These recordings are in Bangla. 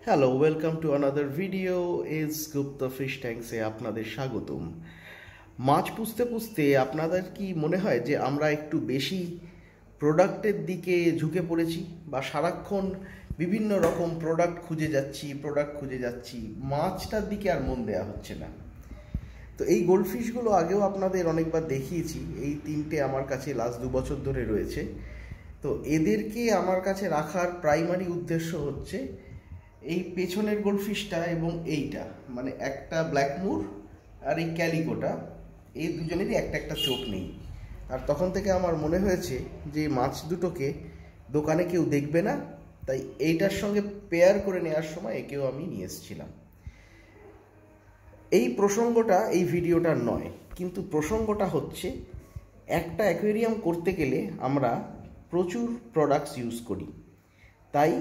Hello, welcome to another video. ইজ গুপ্তা ফিশ ট্যাঙ্কসে আপনাদের স্বাগতম। মাছ পুষতে পুষতে আপনাদের কি মনে হয় যে আমরা একটু বেশি প্রোডাক্টের দিকে ঝুঁকে পড়েছি, বা সারাক্ষণ বিভিন্ন রকম প্রোডাক্ট খুঁজে যাচ্ছি, মাছটার দিকে আর মন দেওয়া হচ্ছে না? তো এই গোল্ডফিশগুলো আগেও আপনাদের অনেকবার দেখিয়েছি। এই তিনটে আমার কাছে লাস্ট 2 বছর ধরে রয়েছে। তো এদেরকে আমার কাছে রাখার প্রাইমারি উদ্দেশ্য হচ্ছে এই পেছনের গোল্ডফিশটা এবং এইটা, মানে একটা ব্ল্যাকমুর আর এই ক্যালিকোটা, এই দুজনেরই একটা একটা চোখ নেই। আর তখন থেকে আমার মনে হয়েছে যে মাছ দুটোকে দোকানে কেউ দেখবে না, তাই এইটার সঙ্গে পেয়ার করে নেওয়ার সময় একেও আমি নিয়ে এসেছিলাম। এই প্রসঙ্গটা এই ভিডিওটার নয়, কিন্তু প্রসঙ্গটা হচ্ছে একটা অ্যাকোয়ারিয়াম করতে গেলে আমরা প্রচুর প্রোডাক্টস ইউজ করি। তাই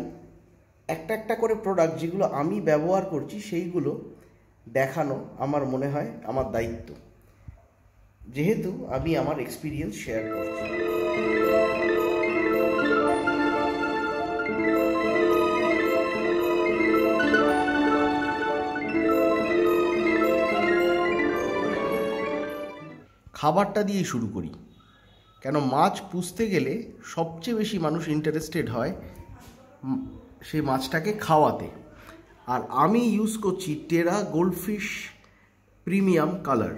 একটা একটা করে প্রোডাক্ট যেগুলো আমি ব্যবহার করছি সেইগুলো দেখানো আমার মনে হয় আমার দায়িত্ব, যেহেতু আমি আমার এক্সপিরিয়েন্স শেয়ার করছি। খাবারটা দিয়েই শুরু করি, কেন মাছ পুষতে গেলে সবচেয়ে বেশি মানুষ ইন্টারেস্টেড হয় সেই মাছটাকে খাওয়াতে। আর আমি ইউজ করছি টেরা গোল্ডফিশ প্রিমিয়াম কালার।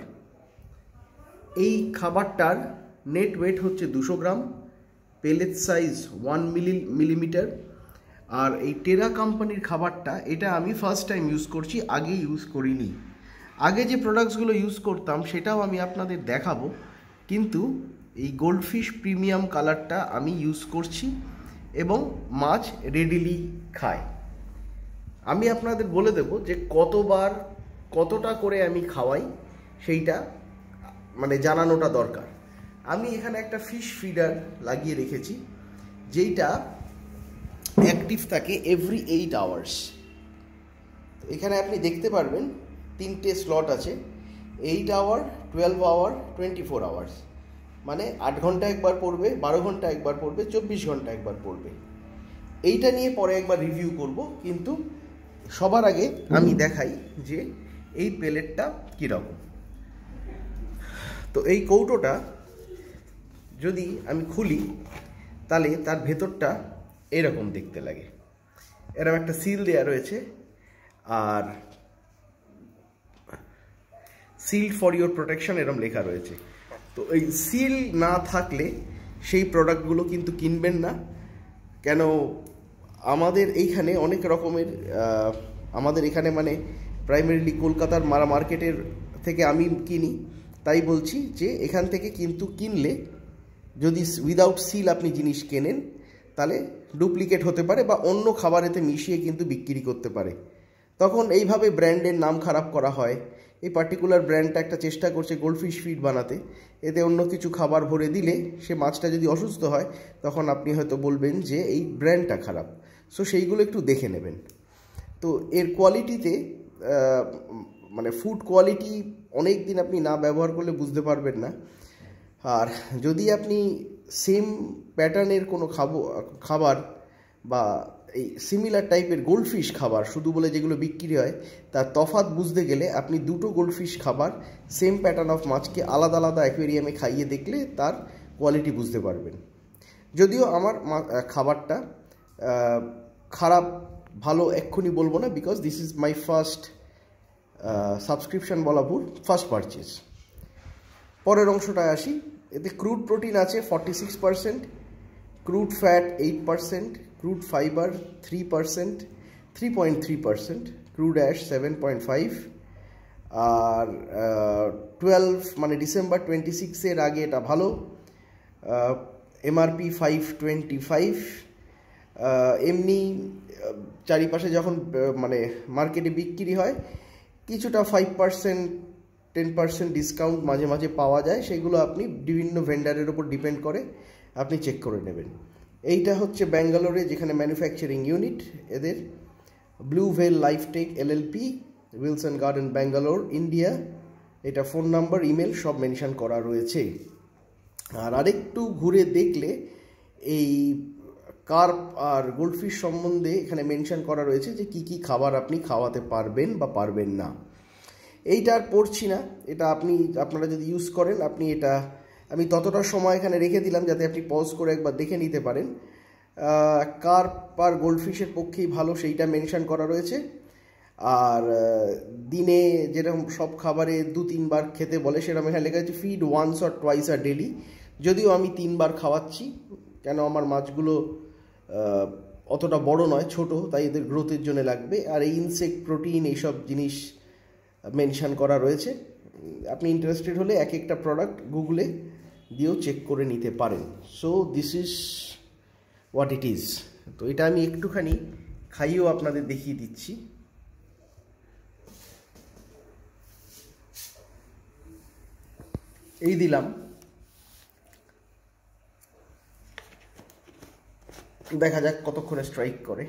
এই খাবারটার নেট ওয়েট হচ্ছে 200 গ্রাম, পেলেট সাইজ 1 মিলিমিটার। আর এই টেরা কোম্পানির খাবারটা, এটা আমি ফার্স্ট টাইম ইউজ করছি, আগে ইউজ করিনি। আগে যে প্রোডাক্টসগুলো ইউজ করতাম সেটাও আমি আপনাদের দেখাবো, কিন্তু এই গোল্ডফিশ প্রিমিয়াম কালারটা আমি ইউজ করছি এবং মাছ রেডিলি খায়। আমি আপনাদের বলে দেব যে কতবার কতটা করে আমি খাওয়াই, সেইটা মানে জানানোটা দরকার। আমি এখানে একটা ফিশ ফিডার লাগিয়ে রেখেছি, যেইটা অ্যাক্টিভ থাকে এভরি 8 আওয়ার্স। এখানে আপনি দেখতে পারবেন 3টে স্লট আছে, 8 আওয়ার, 12 আওয়ার, 24 আওয়ার্স। মানে 8 ঘন্টা একবার পড়বে, 12 ঘন্টা একবার পড়বে, 24 ঘন্টা একবার পড়বে। এইটা নিয়ে পরে একবার রিভিউ করব, কিন্তু সবার আগে আমি দেখাই যে এই পেলেটটা কীরকম। তো এই কৌটোটা যদি আমি খুলি তাহলে তার ভেতরটা এরকম দেখতে লাগে। এরকম একটা সিল দেওয়া রয়েছে, আর সিল ফর ইওর প্রোটেকশন এরকম লেখা রয়েছে। তো এই সিল না থাকলে সেই প্রোডাক্টগুলো কিন্তু কিনবেন না, কেন আমাদের এইখানে অনেক রকমের, আমাদের এখানে মানে প্রাইমারিলি কলকাতার মার্কেটের থেকে আমি কিনি, তাই বলছি যে এখান থেকে কিন্তু কিনলে যদি উইদাউট সিল আপনি জিনিস কেনেন তাহলে ডুপ্লিকেট হতে পারে, বা অন্য খাবারেতে মিশিয়ে কিন্তু বিক্রি করতে পারে। তখন এইভাবে ব্র্যান্ডের নাম খারাপ করা হয়। এই পার্টিকুলার ব্র্যান্ডটা একটা চেষ্টা করছে গোল্ডফিশ ফিড বানাতে, এতে অন্য কিছু খাবার ভরে দিলে সে মাছটা যদি অসুস্থ হয় তখন আপনি হয়তো বলবেন যে এই ব্র্যান্ডটা খারাপ। সো সেইগুলো একটু দেখে নেবেন। তো এর কোয়ালিটিতে মানে ফুড কোয়ালিটি অনেক দিন আপনি না ব্যবহার করলে বুঝতে পারবেন না। আর যদি আপনি সেম প্যাটার্নের কোনো খাবার বা এই সিমিলার টাইপের গোল্ডফিশ খাবার শুধু বলে যেগুলো বিক্রি হয়, তার তফাৎ বুঝতে গেলে আপনি দুটো গোল্ডফিশ খাবার সেম প্যাটার্ন অফ মাছকে আলাদা আলাদা অ্যাকোয়ারিয়ামে খাইয়ে দেখলে তার কোয়ালিটি বুঝতে পারবেন। যদিও আমার খাবারটা খারাপ ভালো এক্ষুনি বলবো না, because this is my first subscription বলা ভুল, ফার্স্ট পারচেজ। পরের অংশটায় আসি। এতে ক্রুড প্রোটিন আছে 46%, crude fat 8%, crude fibre 3.3%, crude ash 7.5, আর 12 মানে ডিসেম্বর 26-এর আগে এটা ভালো। MRP 525। এমনি চারিপাশে যখন মানে মার্কেটে বিক্রি হয় কিছুটা 5% 10% ডিসকাউন্ট মাঝে মাঝে পাওয়া যায়, সেগুলো আপনি বিভিন্ন ভেন্ডারের ওপর ডিপেন্ড করে আপনি চেক করে নেবেন। এইটা হচ্ছে ব্যাঙ্গালোরে যেখানে ম্যানুফ্যাকচারিং ইউনিট এদের, ব্লু ভেল লাইফটেক LLP, Wilson garden, Bangalore, India. এটা ফোন নাম্বার, ইমেল সব মেনশন করা রয়েছে। আর আরেকটু ঘুরে দেখলে এই কার্প আর গোল্ডফিশ সম্বন্ধে এখানে মেনশন করা রয়েছে যে কি কি খাবার আপনি খাওয়াতে পারবেন বা পারবেন না। এইটা আর পড়ছি না, এটা আপনারা যদি ইউজ করেন আপনি এটা আমি ততটা সময় এখানে রেখে দিলাম যাতে আপনি পজ করে একবার দেখে নিতে পারেন। কার্প আর গোল্ডফিশের পক্ষেই ভালো সেইটা মেনশন করা রয়েছে। আর দিনে যেরকম সব খাবারে 2-3 বার খেতে বলে সেরকম এখানে লেখা আছে feed once or twice a daily, যদিও আমি 3 বার খাওয়াচ্ছি, কেন আমার মাছগুলো অতটা বড় নয়, ছোট, তাই এদের গ্রোথের জন্য লাগবে। আর এই ইনসেক্ট প্রোটিন এইসব জিনিস মেনশন করা রয়েছে। আপনি ইন্টারেস্টেড হলে এক একটা প্রোডাক্ট গুগলে দিয়েও চেক করে নিতে পারেন। So this is what it is. তো এটা আমি একটুখানি খাইয়েও আপনাদের দেখিয়ে দিচ্ছি। এই দিলাম, দেখা যাক কতক্ষণে স্ট্রাইক করে।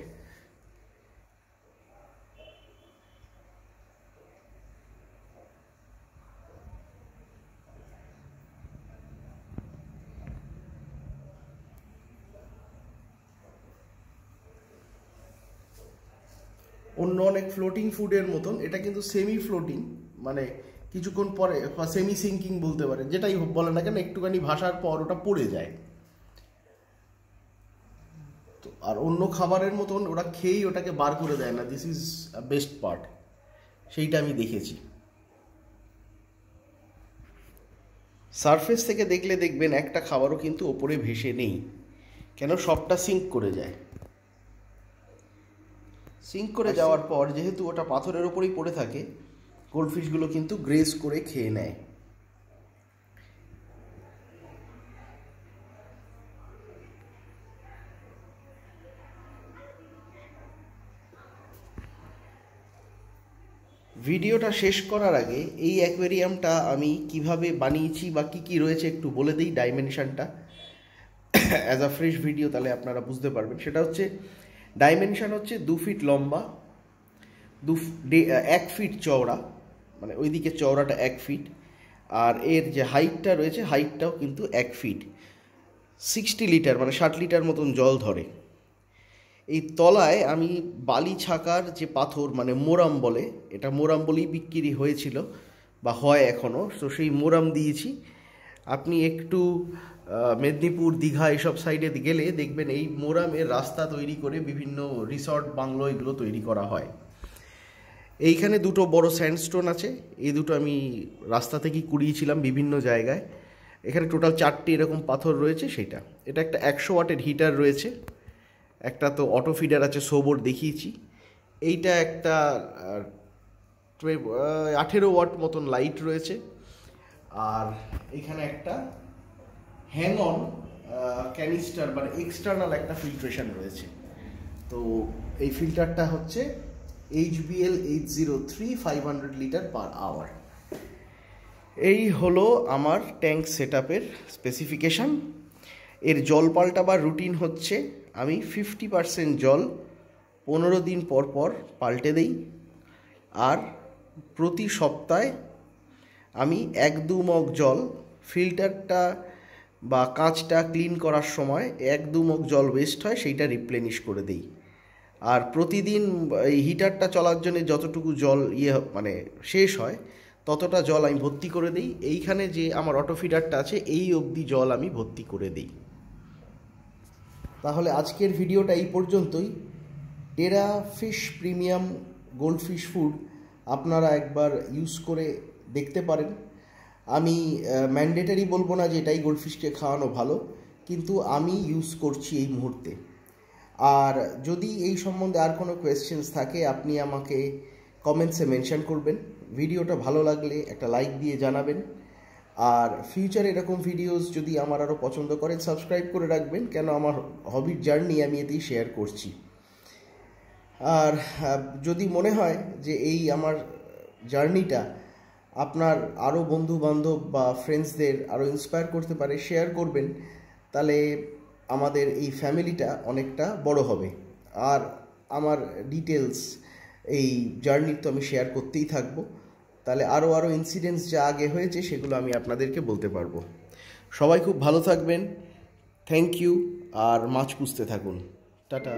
অন্য অনেক ফ্লোটিং ফুডের মতন এটা কিন্তু সেমি ফ্লোটিং, মানে কিছুক্ষণ পরে বা সেমি সিঙ্কিং বলতে পারে, যেটাই বলে না কেন একটুখানি ভাসার পর ওটা পড়ে যায়। তো আর অন্য খাবারের মতন ওরা খেয়েই ওটাকে বার করে দেয় না, দিস ইজ বেস্ট পার্ট, সেইটা আমি দেখেছি। সারফেস থেকে দেখলে দেখবেন একটা খাবারও কিন্তু ওপরে ভেসে নেই, কেন সবটা সিঙ্ক করে যায়। সিঙ্ক করে যাওয়ার পর যেহেতু ওটা পাথরের ওপরেই পড়ে থাকে, গোল্ডফিশগুলো কিন্তু গ্রেস করে খেয়ে নেয়। ভিডিওটা শেষ করার আগে এই অ্যাকোয়ারিয়ামটা আমি কিভাবে বানিয়েছি বা কি কি রয়েছে একটু বলে দিই ডাইমেনশনটা অ্যাজ আ ফ্রেশ ভিডিও, তাহলে আপনারা বুঝতে পারবেন। সেটা হচ্ছে ডাইমেনশন হচ্ছে 2 ফিট লম্বা, 1 ফিট চওড়া, মানে ওইদিকে চওড়াটা 1 ফিট, আর এর যে হাইটটা রয়েছে হাইটটাও কিন্তু 1 ফিট। 60 লিটার মানে 60 লিটার মতন জল ধরে। এই তলায় আমি বালি ছাকার যে পাথর মানে মোরাম বলে, এটা মোরাম বলেই বিক্রি হয়েছিল বা হয় এখনও, তো সেই মোরাম দিয়েছি। আপনি একটু মেদিনীপুর, দীঘা এইসব সাইডে গেলে দেখবেন এই মোরামের রাস্তা তৈরি করে বিভিন্ন রিসর্ট, বাংলো এগুলো তৈরি করা হয়। এইখানে 2টো বড় স্যান্ডস্টোন আছে, এই দুটো আমি রাস্তা থেকেই কুড়িয়েছিলাম বিভিন্ন জায়গায়। এখানে টোটাল 4টে এরকম পাথর রয়েছে। সেটা এটা একটা 100 ওয়াটের হিটার রয়েছে, একটা তো অটো ফিডার আছে, সোবর দেখিয়েছি। এইটা একটা 18 ওয়াট মতন লাইট রয়েছে, আর এখানে একটা হ্যাং অন ক্যানিস্টার মানে এক্সটার্নাল একটা ফিল্ট্রেশন রয়েছে। তো এই ফিল্টারটা হচ্ছে HBL 803 500 লিটার পার আওয়ার। এই হলো আমার ট্যাঙ্ক সেটআপের স্পেসিফিকেশান। এর জল পাল্টাবার রুটিন হচ্ছে আমি 50% জল 15 দিন পর পর পাল্টে দেই, আর প্রতি সপ্তাহে আমি 1-2 মগ জল ফিল্টারটা বা কাঁচটা ক্লিন করার সময় 1-2 মগ জল ওয়েস্ট হয় সেইটা রিপ্লেনিশ করে দিই। আর প্রতিদিন এই হিটারটা চলার জন্য যতটুকু জল মানে শেষ হয় ততটা জল আমি ভর্তি করে দিই। এইখানে যে আমার অটো ফিডারটা আছে এই অবধি জল আমি ভর্তি করে দিই। তাহলে আজকের ভিডিওটা এই পর্যন্তই। টেরা ফিশ প্রিমিয়াম গোল্ডফিশ ফুড আপনারা একবার ইউজ করে দেখতে পারেন। আমি ম্যান্ডেটারি বলবো না যে এটাই গোল্ডফিশকে খাওয়ানো ভালো, কিন্তু আমি ইউজ করছি এই মুহূর্তে। আর যদি এই সম্বন্ধে আর কোনো কোয়েশ্চেন্স থাকে আপনি আমাকে কমেন্টসে মেনশন করবেন। ভিডিওটা ভালো লাগলে একটা লাইক দিয়ে জানাবেন, আর ফিউচারে এরকম ভিডিওস যদি আমার আরও পছন্দ করেন সাবস্ক্রাইব করে রাখবেন, কেন আমার হবির জার্নি আমি এতেই শেয়ার করছি। আর যদি মনে হয় যে এই আমার জার্নিটা আপনার আরও বন্ধু বান্ধব বা ফ্রেন্ডসদের আরও ইন্সপায়ার করতে পারে, শেয়ার করবেন, তাহলে আমাদের এই ফ্যামিলিটা অনেকটা বড় হবে। আর আমার ডিটেলস এই জার্নির তো আমি শেয়ার করতেই থাকবো, তাহলে আরও ইনসিডেন্টস যা আগে হয়েছে সেগুলো আমি আপনাদেরকে বলতে পারবো। সবাই খুব ভালো থাকবেন, থ্যাংক ইউ। আর মাছ পুষতে থাকুন। টাটা।